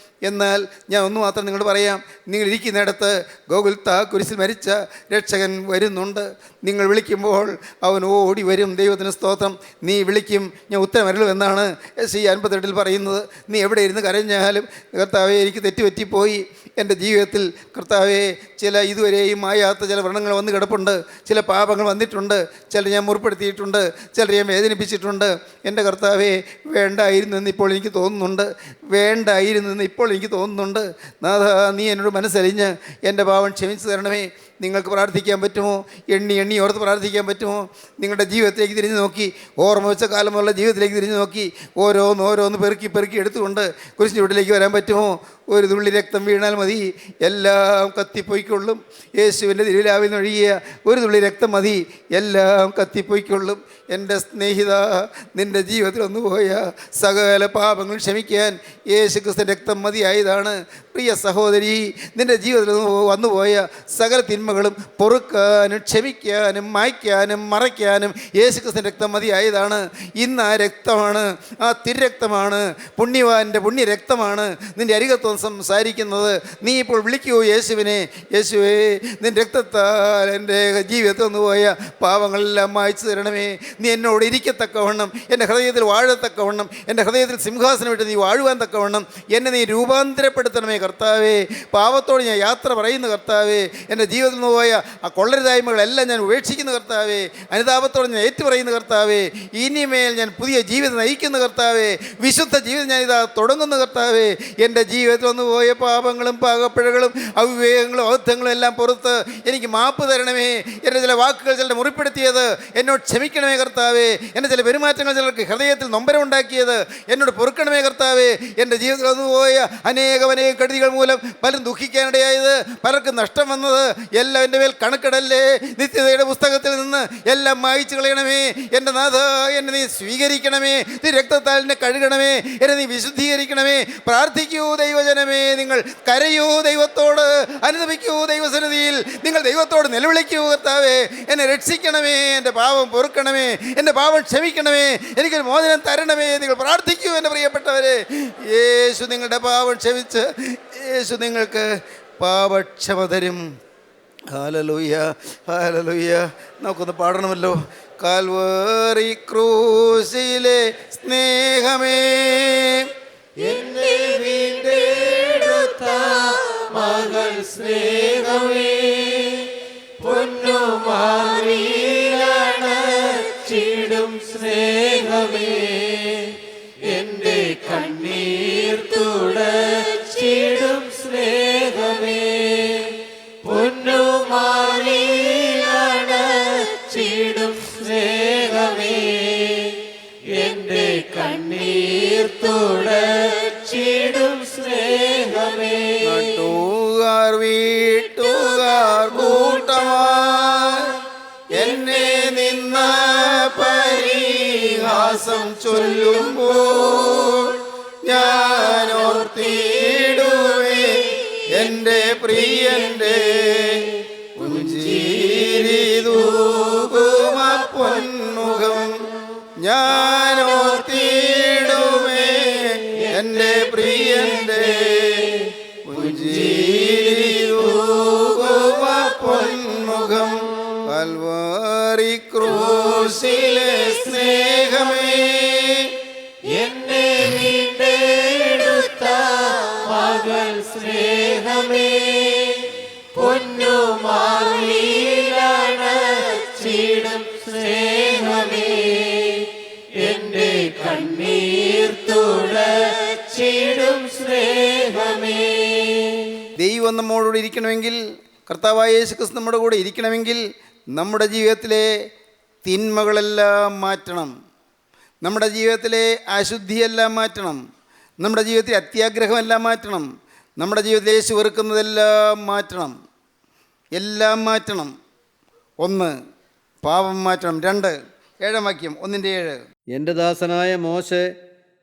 S2: എന്നാൽ ഞാൻ ഒന്ന് മാത്രം നിങ്ങളോട് പറയാം, നിങ്ങൾ ഇരിക്കുന്നിടത്ത് ഗോകുൽത്താ കുരിശിൽ മരിച്ച രക്ഷകൻ വരുന്നുണ്ട്. നിങ്ങൾ വിളിക്കുമ്പോൾ അവൻ ഓടി വരും. ദൈവത്തിന് സ്തോത്രം. നീ വിളിക്കും, ഞാൻ ഉത്തരമരുളും എന്നാണ് SI 58 പറയുന്നത്. നീ എവിടെ ഇരുന്ന് കരഞ്ഞാലും, കർത്താവേ എനിക്ക് തെറ്റുപറ്റിപ്പോയി, എൻ്റെ ജീവിതത്തിൽ കർത്താവേ ചില ഇതുവരെയും മായാത്ത ചില വ്രണങ്ങൾ വന്ന് കിടപ്പുണ്ട്, ചില പാപങ്ങൾ വന്നിട്ടുണ്ട്, ചിലർ ഞാൻ മുറിപ്പെടുത്തിയിട്ടുണ്ട്, ചിലർ ഞാൻ വേദനിപ്പിച്ചിട്ടുണ്ട്. എൻ്റെ കർത്താവേ വേണ്ടായിരുന്നെന്ന് ഇപ്പോൾ എനിക്ക് തോന്നുന്നുണ്ട്, വേണ്ടായിരുന്നെന്ന് ഇപ്പോൾ എനിക്ക് തോന്നുന്നുണ്ട്. നാഥാ, നീ എന്നോട് മനസ്സലിഞ്ഞ് എൻ്റെ പാവം ക്ഷമിച്ചു തരണമേ. നിങ്ങൾക്ക് പ്രാർത്ഥിക്കാൻ പറ്റുമോ? എണ്ണി ഓർത്ത് പ്രാർത്ഥിക്കാൻ പറ്റുമോ? നിങ്ങളുടെ ജീവിതത്തിലേക്ക് തിരിഞ്ഞു നോക്കി, ഓർമ്മ വെച്ച കാലമുള്ള ജീവിതത്തിലേക്ക് തിരിഞ്ഞു നോക്കി, ഓരോന്ന് പെറുക്കി എടുത്തുകൊണ്ട് കുരിശിൻ്റെ വീട്ടിലേക്ക് വരാൻ പറ്റുമോ? ഒരു തുള്ളി രക്തം വീണാൽ മതി, എല്ലാം കത്തിപ്പോയിക്കൊള്ളും. യേശുവിൻ്റെ തിരുവിലാവിൽ നിന്നൊഴുകിയ ഒരു തുള്ളി രക്തം മതി, എല്ലാം കത്തിപ്പോയിക്കൊള്ളും. എൻ്റെ സ്നേഹിത, നിൻ്റെ ജീവിതത്തിൽ വന്നുപോയ സകല പാപങ്ങൾ ക്ഷമിക്കാൻ യേശുക്രിസ്തുവിൻ്റെ രക്തം മതിയായതാണ്. പ്രിയ സഹോദരി, നിൻ്റെ ജീവിതത്തിൽ വന്നുപോയ സകല തിന്മകളും പൊറുക്കാനും ക്ഷമിക്കാനും മായ്ക്കാനും മറയ്ക്കാനും യേശുക്രിസ്തുവിൻ്റെ രക്തം മതിയായതാണ്. ഇന്ന് ആ രക്തമാണ്, ആ തിരുരക്തമാണ്, പുണ്യവാൻ്റെ പുണ്യരക്തമാണ് നിൻ്റെ അരികത്വം സംസാരിക്കുന്നത്. നീ ഇപ്പോൾ വിളിക്കൂ യേശുവിനെ. യേശുവേ, നിൻ്റെ രക്തത്താൽ എൻ്റെ ജീവിതത്തിൽ വന്നുപോയ പാവങ്ങളെല്ലാം മായ്ച്ചു തരണമേ. നീ എന്നോട് ഇരിക്കത്തക്കവണ്ണം, എൻ്റെ ഹൃദയത്തിൽ വാഴത്തക്കവണ്ണം, എൻ്റെ ഹൃദയത്തിൽ സിംഹാസനം വിട്ട് നീ വാഴുവാൻ തക്കവണ്ണം എന്നെ നീ രൂപാന്തരപ്പെടുത്തണമേ കർത്താവേ. പാവത്തോട് ഞാൻ യാത്ര പറയുന്ന കർത്താവേ. എൻ്റെ ജീവിതത്തിൽ നിന്ന് പോയ ആ കൊള്ളരുതായ്മകളെല്ലാം ഞാൻ ഉപേക്ഷിക്കുന്ന കർത്താവേ. അനുതാപത്തോടെ ഞാൻ ഏറ്റുപറയുന്ന കർത്താവേ. ഇനിമേൽ ഞാൻ പുതിയ ജീവിതം നയിക്കുന്ന കർത്താവേ. വിശുദ്ധ ജീവിതം ഞാൻ ഇതാ തുടങ്ങുന്ന കർത്താവേ. എൻ്റെ ജീവിതത്തിൽ വന്നു പോയ പാപങ്ങളും പാകപ്പിഴകളും അവിവേകങ്ങളും അബദ്ധങ്ങളും എല്ലാം പുറത്ത് എനിക്ക് മാപ്പ് തരണമേ. എൻ്റെ ചില വാക്കുകൾ ചിലരെ മുറിപ്പെടുത്തിയത് എന്നോട് ക്ഷമിക്കണമേ കർത്താവേ. എൻ്റെ ചില പെരുമാറ്റങ്ങൾ ചിലർക്ക് ഹൃദയത്തിൽ നൊമ്പരമുണ്ടാക്കിയത് എന്നോട് പൊറുക്കണമേ കർത്താവേ. എൻ്റെ ജീവിതത്തിൽ വന്നുപോയ അനേകം കെടുതികൾ മൂലം പലരും ദുഃഖിക്കാനിടയായത്, പലർക്കും നഷ്ടം വന്നത് എല്ലാം എൻ്റെ മേൽ കണക്കിടല്ലേ. നിത്യതയുടെ പുസ്തകത്തിൽ നിന്ന് എല്ലാം മായ്ച്ചു കളയണമേ. എൻ്റെ നാഥ, എന്നെ നീ സ്വീകരിക്കണമേ. നീ രക്തത്താൽ എന്നെ കഴുകണമേ. എന്നെ നീ വിശുദ്ധീകരിക്കണമേ. പ്രാർത്ഥിക്കൂ ദൈവജനമേ, നിങ്ങൾ കരയൂ ദൈവത്തോട്, അനുദപിക്കൂ ദൈവസന്നിധിയിൽ, നിങ്ങൾ ദൈവത്തോട് നിലവിളിക്കൂ കർത്താവേ. എന്നെ രക്ഷിക്കണമേ, എൻ്റെ പാപം പൊറുക്കണമേ, എൻ്റെ പാപം ക്ഷമിക്കണമേ, എനിക്കൊരു മോചനം തരണമേ. നിങ്ങൾ പ്രാർത്ഥിക്കൂ എൻ്റെ പ്രിയപ്പെട്ടവരെ. യേശു നിങ്ങളുടെ പാപം ക്ഷമിച്ച് യേശു നിങ്ങൾക്ക് പാപക്ഷമ തരും. Hallelujah, hallelujah. നമുക്കൊന്ന് പാടണമല്ലോ. കാൽവറി ക്രൂശിലെ സ്നേഹമേ, എന്നെ വീണ്ടെടുത്ത മകൾ സ്നേഹമേ, പൊന്നുമാറിയിലണച്ചിടും സ്നേഹമേ, എൻ്റെ കണ്ണീർ തുടച്ചിടും സ്നേഹമേ, പൊന്നുമാറിയിലണച്ചിടും സ്നേഹമേ, എൻ്റെ കണ്ണീർ തുടച്ചിടും സ്നേഹമേ. നാട്ടുകാർ വീട്ടുകാർ കൂട്ടമായി എന്നെ നിന്ന പരിഹാസം ചൊല്ലുമ്പോൾ ഞാൻ ഓർത്തിടുവേ എൻ്റെ പ്രിയൻ്റെ പുഞ്ചിരി തൂകുമ പൊന്മുഖം. ഞാൻ ഓർത്തിടുവേ എൻ്റെ പ്രിയൻ്റെ പുഞ്ചിരി തൂകുമ പൊന്മുഖം. കാൽവറി ക്രൂശിലെ സ്നേഹമേ, എന്നെ വീണ്ടെടുത്ത മകൾ സ്നേഹമേ, പൊന്നുമാറിയിലണച്ചിടും സ്നേഹമേ, എൻ്റെ കണ്ണീർ തുടച്ചിടും സ്നേഹമേ. ദൈവം നമ്മോടുകൂടി ഇരിക്കണമെങ്കിൽ, കർത്താവായ യേശുക്രിസ്തു നമ്മുടെ കൂടെ ഇരിക്കണമെങ്കിൽ നമ്മുടെ ജീവിതത്തിലെ തിന്മകളെല്ലാം മാറ്റണം. നമ്മുടെ ജീവിതത്തിലെ അശുദ്ധിയെല്ലാം മാറ്റണം. നമ്മുടെ ജീവിതത്തിലെ അത്യാഗ്രഹമെല്ലാം മാറ്റണം. നമ്മുടെ ജീവിതത്തിൽ യേശു വെറുക്കുന്നതെല്ലാം മാറ്റണം. എല്ലാം മാറ്റണം. 1, പാപം മാറ്റണം. 2, 7 വാക്യം 1:7.
S3: എൻ്റെ ദാസനായ മോശെ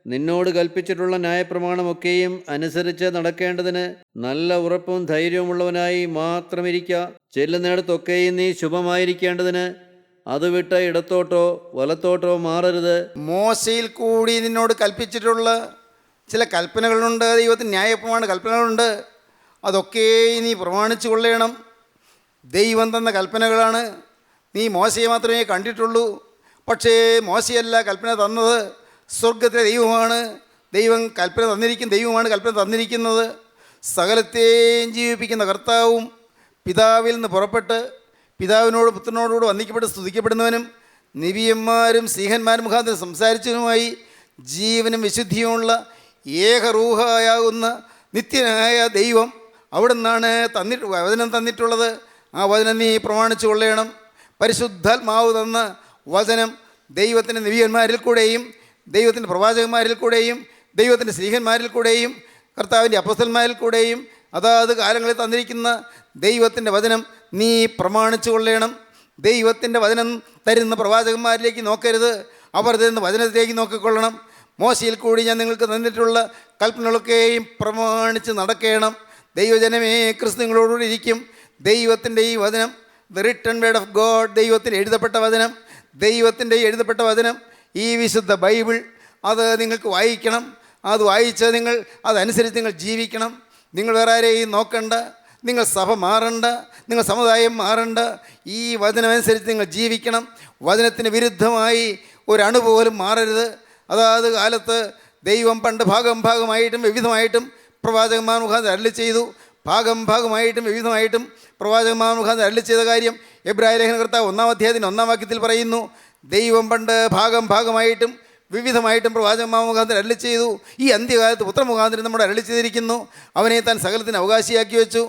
S3: നിന്നോട് കൽപ്പിച്ചിട്ടുള്ള ന്യായപ്രമാണമൊക്കെയും അനുസരിച്ച് നടക്കേണ്ടതിന് നല്ല ഉറപ്പും ധൈര്യവുമുള്ളവനായി മാത്രം ഇരിക്കുക. ചെല്ലുന്നിടത്തൊക്കെയും നീ ശുഭമായിരിക്കേണ്ടതിന് അത് വിട്ട് ഇടത്തോട്ടോ വലത്തോട്ടോ മാറരുത്.
S2: മോശയിൽ കൂടി നിന്നോട് കൽപ്പിച്ചിട്ടുള്ള ചില കൽപ്പനകളുണ്ട്, ദൈവത്തിന് ന്യായപ്രമാണ കൽപ്പനകളുണ്ട്. അതൊക്കെ നീ പ്രമാണിച്ചു കൊള്ളണം. ദൈവം തന്ന കൽപ്പനകളാണ്. നീ മോശയെ മാത്രമേ കണ്ടിട്ടുള്ളൂ. പക്ഷേ മോശയല്ല കൽപ്പന തന്നത്, സ്വർഗത്തിലെ ദൈവമാണ്. ദൈവം കൽപ്പന ദൈവമാണ് കൽപ്പന തന്നിരിക്കുന്നത്. സകലത്തെയും ജീവിപ്പിക്കുന്ന കർത്താവും പിതാവിൽ നിന്ന് പുറപ്പെട്ട് പിതാവിനോട് പുത്രനോടുകൂടെ വന്ദിക്കപ്പെട്ട് സ്തുതിക്കപ്പെടുന്നവനും നബിയന്മാരും സ്ലീഹന്മാരും മുഖാന്തരം സംസാരിച്ചവനുമായി ജീവനും വിശുദ്ധിയുമുള്ള ഏകറൂഹായാകുന്ന നിത്യനായ ദൈവം അവിടെ നിന്നാണ് വചനം തന്നിട്ടുള്ളത്. ആ വചനം നീ പ്രമാണിച്ചു കൊള്ളണം. പരിശുദ്ധാത്മാവ് തന്ന വചനം ദൈവത്തിൻ്റെ നബിയന്മാരിൽ കൂടെയും ദൈവത്തിൻ്റെ പ്രവാചകന്മാരിൽ കൂടെയും ദൈവത്തിൻ്റെ സ്ലീഹന്മാരിൽ കൂടെയും കർത്താവിൻ്റെ അപ്പോസ്തലന്മാരിൽ കൂടെയും അതാത് കാലങ്ങളിൽ തന്നിരിക്കുന്ന ദൈവത്തിൻ്റെ വചനം നീ പ്രമാണിച്ചു കൊള്ളണം. ദൈവത്തിൻ്റെ വചനം തരുന്ന പ്രവാചകന്മാരിലേക്ക് നോക്കരുത്, അവർ തരുന്ന വചനത്തിലേക്ക് നോക്കിക്കൊള്ളണം. മോശയിൽ കൂടി ഞാൻ നിങ്ങൾക്ക് തന്നിട്ടുള്ള കൽപ്പനകളൊക്കെയും പ്രമാണിച്ച് നടക്കണം. ദൈവജനമേ, ക്രിസ്തു നിങ്ങളോടുകൂടി ഇരിക്കും. ദൈവത്തിൻ്റെ ഈ വചനം, the written word of God, ദൈവത്തിന് എഴുതപ്പെട്ട വചനം, ദൈവത്തിൻ്റെ എഴുതപ്പെട്ട വചനം, ഈ വിശുദ്ധ ബൈബിൾ, അത് നിങ്ങൾക്ക് വായിക്കണം. അത് വായിച്ച് അതനുസരിച്ച് നിങ്ങൾ ജീവിക്കണം. നിങ്ങൾ വേറെ ആരെയും നോക്കണ്ട, നിങ്ങൾ സഭ മാറണ്ട, നിങ്ങൾ സമുദായം മാറണ്ട. ഈ വചനമനുസരിച്ച് നിങ്ങൾ ജീവിക്കണം. വചനത്തിന് വിരുദ്ധമായി ഒരണു പോലും മാറരുത്. അതാത് കാലത്ത് ദൈവം പണ്ട് ഭാഗമായിട്ടും വിവിധമായിട്ടും പ്രവാചകന്മാർ മുഖാന്തരം അരുളി ചെയ്തു. ഭാഗമായിട്ടും വിവിധമായിട്ടും പ്രവാചകന്മാർ മുഖാന്തരം അരുളി ചെയ്ത കാര്യം എബ്രായ ലേഖനകർത്താവ് 1-ാം അധ്യായത്തിൻ്റെ 1-ാം വാക്യത്തിൽ പറയുന്നു. ദൈവം പണ്ട് ഭാഗമായിട്ടും വിവിധമായിട്ടും പ്രവാചകന്മാർ മുഖാന്തരം അരുളി ചെയ്തു. ഈ അന്ത്യകാലത്ത് പുത്രമുഖാന്തരം നമ്മുടെ അരുളി ചെയ്തിരിക്കുന്നു. അവനെ താൻ സകലത്തിന് അവകാശിയാക്കി വെച്ചു.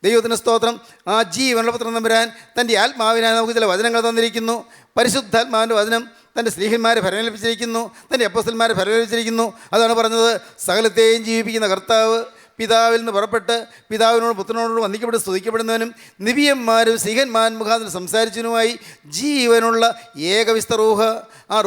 S2: ദൈവത്തിന് സ്തോത്രം. ആ ജീവനുള്ള പുത്രൻ തമ്പുരാൻ തൻ്റെ ആത്മാവിനായി നമുക്ക് ചില വചനങ്ങൾ തന്നിരിക്കുന്നു. പരിശുദ്ധാത്മാവിൻ്റെ വചനം തൻ്റെ സ്ലീഹന്മാരെ ഫലമേൽപ്പിച്ചിരിക്കുന്നു, തൻ്റെ അപ്പോസ്തലന്മാരെ ഫലമേൽപ്പിച്ചിരിക്കുന്നു. അതാണ് പറഞ്ഞത്, സകലത്തെയും ജീവിപ്പിക്കുന്ന കർത്താവ് പിതാവിൽ നിന്ന് പുറപ്പെട്ട് പിതാവിനോട് പുത്രനോട് വന്ദിക്കപ്പെട്ട് സ്തുതിക്കപ്പെടുന്നവനും നബിയന്മാരും സ്ലീഹന്മാരും മുഖാന്തരം സംസാരിച്ചതിനുമായി ജീവനുള്ള ഏകവിസ്ത റൂഹ, ആ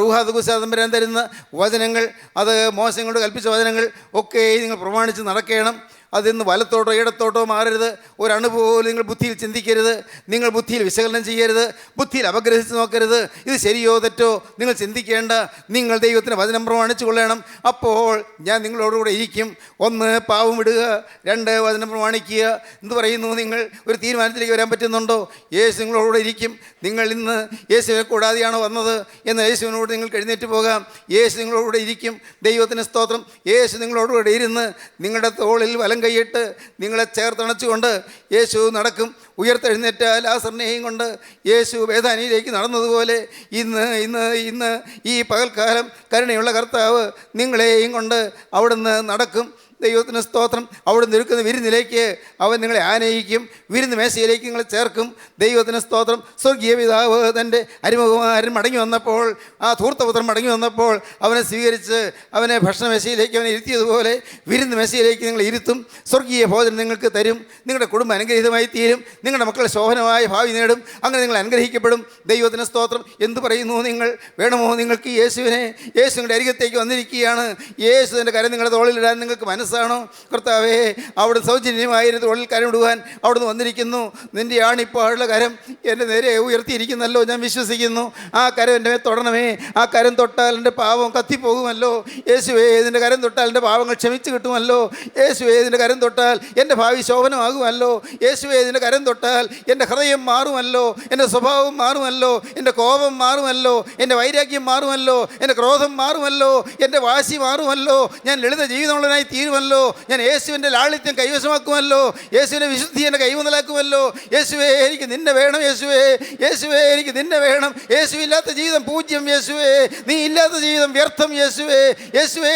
S2: തമ്പുരാൻ തരുന്ന വചനങ്ങൾ, അത് മോശങ്ങളോട് കൽപ്പിച്ച വചനങ്ങൾ ഒക്കെ നിങ്ങൾ പ്രമാണിച്ച് നടക്കണം. അതിന്ന് വലത്തോട്ടോ ഇടത്തോട്ടോ മാറരുത്. ഒരണുപോലും നിങ്ങൾ ബുദ്ധിയിൽ ചിന്തിക്കരുത്, നിങ്ങൾ ബുദ്ധിയിൽ വിശകലനം ചെയ്യരുത്, ബുദ്ധിയിൽ അപഗ്രഹിച്ച് നോക്കരുത്. ഇത് ശരിയോ തെറ്റോ നിങ്ങൾ ചിന്തിക്കേണ്ട. നിങ്ങൾ ദൈവത്തിന് വചനം പ്രമാണിച്ചു കൊള്ളണം. അപ്പോൾ ഞാൻ നിങ്ങളോടുകൂടെ ഇരിക്കും. 1 പാവം വിടുക, 2 വചനം പ്രമാണിക്കുക. എന്ത് പറയുന്നു? നിങ്ങൾ ഒരു തീരുമാനത്തിലേക്ക് വരാൻ പറ്റുന്നുണ്ടോ? യേശു നിങ്ങളോടുകൂടെ ഇരിക്കും. നിങ്ങൾ ഇന്ന് യേശുവിനെ കൂടാതെയാണോ വന്നത് എന്ന് യേശുവിനോട് നിങ്ങൾക്ക് എഴുന്നേറ്റ് പോകാം. യേശു നിങ്ങളോടുകൂടെ ഇരിക്കും. ദൈവത്തിന് സ്തോത്രം. യേശു നിങ്ങളോടുകൂടെ ഇരുന്ന് നിങ്ങളുടെ തോളിൽ വലം കൈയിട്ട് നിങ്ങളെ ചേർത്തണച്ചുകൊണ്ട് യേശു നടക്കും. ഉയർത്തെഴുന്നേറ്റ ലാസറിനെയും കൊണ്ട് യേശു ബേഥാനിയിലേക്ക് നടന്നതുപോലെ ഇന്ന് ഈ പകൽക്കാലം കരുണയുള്ള കർത്താവ് നിങ്ങളെയും കൊണ്ട് അവിടുന്ന് നടക്കും. ദൈവത്തിന് സ്തോത്രം. അവിടെ നിൽക്കുന്ന വിരുന്നിലേക്ക് അവൻ നിങ്ങളെ ആനയിക്കും. വിരുന്ന് മേശയിലേക്ക് നിങ്ങളെ ചേർക്കും. ദൈവത്തിന് സ്തോത്രം. സ്വർഗീയ പിതാവ് തൻ്റെ അരിമുഖമാരൻ മടങ്ങി വന്നപ്പോൾ, ആ ധൂർത്തപുത്രൻ മടങ്ങി വന്നപ്പോൾ അവനെ സ്വീകരിച്ച് അവനെ ഭക്ഷണമേശയിലേക്ക് അവനെ ഇരുത്തിയതുപോലെ വിരുന്ന് മേശയിലേക്ക് നിങ്ങൾ ഇരുത്തും. സ്വർഗീയ ഭോജനം നിങ്ങൾക്ക് തരും. നിങ്ങളുടെ കുടുംബം അനുഗ്രഹീതമായി തീരും. നിങ്ങളുടെ മക്കൾ ശോഭനമായ ഭാവി നേടും. അങ്ങനെ നിങ്ങൾ അനുഗ്രഹിക്കപ്പെടും. ദൈവത്തിന് സ്തോത്രം. എന്തു പറയുന്നു? നിങ്ങൾ വേണമോ? നിങ്ങൾക്ക് യേശുവിൻ്റെ അരികത്തേക്ക് വന്നിരിക്കുകയാണ്. യേശുവിൻ്റെ കരം നിങ്ങളുടെ തോളിലിടാൻ നിങ്ങൾക്ക് മനസ്സാണോ? കർത്താവേ, അവിടെ സൗജന്യമായ തോളിൽ കരമിടുവാൻ അവിടുന്ന് വന്നിരിക്കുന്നു. നിൻ്റെ ആണിപ്പാടുള്ള കരം എൻ്റെ നേരെ ഉയർത്തിയിരിക്കുന്നല്ലോ, ഞാൻ വിശ്വസിക്കുന്നു. ആ കരം എൻ്റെ തൊടണമേ. ആ കരം തൊട്ടാൽ എൻ്റെ പാപം കത്തിപ്പോകുമല്ലോ. യേശുവേ, ഇതിൻ്റെ കരം തൊട്ടാൽ എൻ്റെ പാപങ്ങൾ ക്ഷമിച്ച് കിട്ടുമല്ലോ. യേശുവേ, ഇതിൻ്റെ കരം തൊട്ടാൽ എൻ്റെ ഭാവി ശോഭനമാകുമല്ലോ. യേശുവേ, ഇതിൻ്റെ കരം തൊട്ടാൽ എൻ്റെ ഹൃദയം മാറുമല്ലോ, എൻ്റെ സ്വഭാവം മാറുമല്ലോ, എൻ്റെ കോപം മാറുമല്ലോ, എൻ്റെ വൈരാഗ്യം മാറുമല്ലോ, എൻ്റെ ക്രോധം മാറുമല്ലോ, എൻ്റെ വാശി മാറുമല്ലോ, ഞാൻ ലളിത ജീവിതമുള്ളവനായി തീരുമല്ലോ, ഞാൻ യേശുവിൻ്റെ ലാളിത്യം കൈവശമാക്കുമല്ലോ, യേശുവിൻ്റെ വിശുദ്ധി എൻ്റെ കൈമുതലാക്കുമല്ലോ. യേശുവേ, എനിക്ക് നിന്നെ വേണം. യേശുവേ, എനിക്ക് നിന്നെ വേണം. യേശുവില്ലാത്ത ജീവിതം പൂജ്യം. യേശുവേ, നീ ഇല്ലാത്ത ജീവിതം വ്യർത്ഥം. യേശുവേ,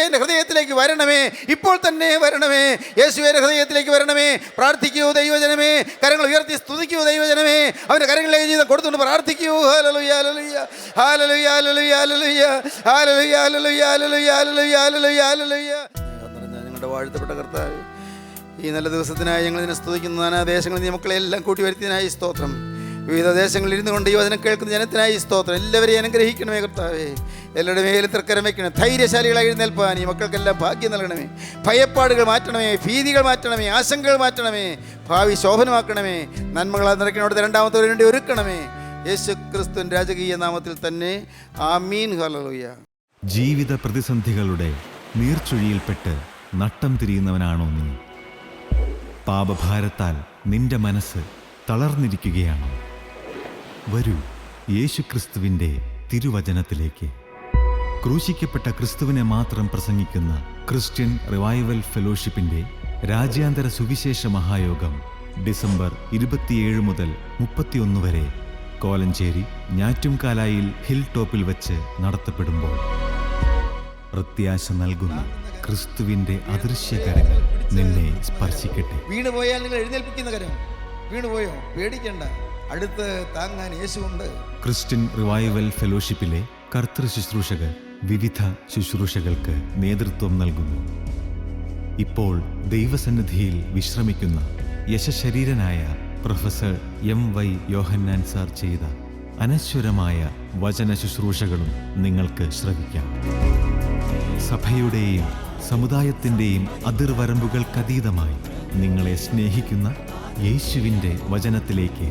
S2: എൻ്റെ ഹൃദയത്തിലേക്ക് വരണമേ. ഇപ്പോൾ തന്നെ വരണമേ. യേശുവേ, എൻ്റെ ഹൃദയത്തിലേക്ക് വരണമേ. പ്രാർത്ഥിക്കൂ ദൈവജനമേ. കരങ്ങൾ ഉയർത്തി സ്തുതിക്കൂ ദൈവജനമേ. അവൻ്റെ കരങ്ങളിലേക്ക് ജീവിതം കൊടുത്തുകൊണ്ട് പ്രാർത്ഥിക്കൂ. ഹല്ലേലൂയ, ഹല്ലേലൂയ, ഹല്ലേലൂയ, ഹല്ലേലൂയ, ഹല്ലേലൂയ, ഹല്ലേലൂയ, ഹല്ലേലൂയ, ഹല്ലേലൂയ. ഞങ്ങളുടെ വാഴ്ത്തപ്പെട്ട കർത്താവ്, ഈ നല്ല ദിവസത്തിനായി ഞങ്ങൾ ഇതിനെ സ്തുതിക്കുന്നു. നാനാദേശങ്ങളിൽ നീ മക്കളെല്ലാം കൂട്ടി വരുത്തിയതിനായി സ്തോത്രം. വിവിധ ദേശങ്ങളിൽ ഇരുന്നു കൊണ്ട് ഈ വചനം കേൾക്കുന്ന ജനത്തിനായി സ്തോത്രം. എല്ലാവരെയും അനുഗ്രഹിക്കണമേ കർത്താവേ. എല്ലാവരുടെ മേലും തൃക്കരം വയ്ക്കണമേ. ധൈര്യശാലികളായി എഴുന്നേൽപ്പാൻ ഈ മക്കൾക്കെല്ലാം ഭാഗ്യം നൽകണമേ. ഭയപ്പാടുകൾ മാറ്റണമേ, ഭീതികൾ മാറ്റണമേ, ആശങ്കകൾ മാറ്റണമേ, ഭാവി ശോഭനമാക്കണമേ. നന്മകളാൽ നിറയ്ക്കണോട് രണ്ടാമത്തെ വേണ്ടി ഒരുക്കണമേ. യേശു ക്രിസ്തുവിൻ രാജകീയ നാമത്തിൽ തന്നെ ആമീൻ. ഹല്ലേലൂയ.
S1: ജീവിത പ്രതിസന്ധികളുടെ നീർച്ചുഴിയിൽപ്പെട്ട്
S4: നട്ടം തിരിയുന്നവനാണോ നീ? പാപഭാരത്താൽ നിന്റെ മനസ്സ് തളർന്നിരിക്കുകയാണോ? വരൂ, യേശുക്രിസ്തുവിൻ്റെ തിരുവചനത്തിലേക്ക്. ക്രൂശിക്കപ്പെട്ട ക്രിസ്തുവിനെ മാത്രം പ്രസംഗിക്കുന്ന ക്രിസ്ത്യൻ റിവൈവൽ ഫെലോഷിപ്പിൻ്റെ രാജ്യാന്തര സുവിശേഷ മഹായോഗം ഡിസംബർ 27 മുതൽ 31 വരെ കോലഞ്ചേരി ഞാറ്റുംകാലായിൽ ഹിൽ ടോപ്പിൽ വച്ച് നടത്തപ്പെടുമ്പോൾ പ്രത്യാശ നൽകുന്ന ക്രിസ്തുവിൻ്റെ അദൃശ്യകരങ്ങൾ നിന്നെ സ്പർശിക്കട്ടെ.
S2: വീണുപോയാൽ നിങ്ങൾ എഴുന്നേൽപ്പിക്കുന്ന കരം. വീണുപോയോ? പേടിക്കണ്ട, അടുത്ത് താങ്ങാൻ യേശുവുണ്ട്.
S4: ക്രിസ്ത്യൻ റിവൈവൽ ഫെലോഷിപ്പിലെ കർത്തൃ ശുശ്രൂഷകർ വിവിധ ശുശ്രൂഷകൾക്ക് നേതൃത്വം നൽകുന്നു. ഇപ്പോൾ ദൈവസന്നിധിയിൽ വിശ്രമിക്കുന്ന യശശരീരനായ പ്രൊഫസർ MY യോഹന്നാൻ സാർ ചെയ്ത അനശ്വരമായ വചന ശുശ്രൂഷകളും നിങ്ങൾക്ക് ശ്രവിക്കാം. സഭയുടെയും സമുദായത്തിൻ്റെയും അതിർവരമ്പുകൾക്കതീതമായി നിങ്ങളെ സ്നേഹിക്കുന്ന യേശുവിൻ്റെ വചനത്തിലേക്ക്,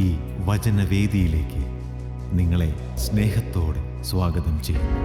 S4: ഈ വചനവേദിയിലേക്ക് നിങ്ങളെ സ്നേഹത്തോടെ സ്വാഗതം ചെയ്യുന്നു.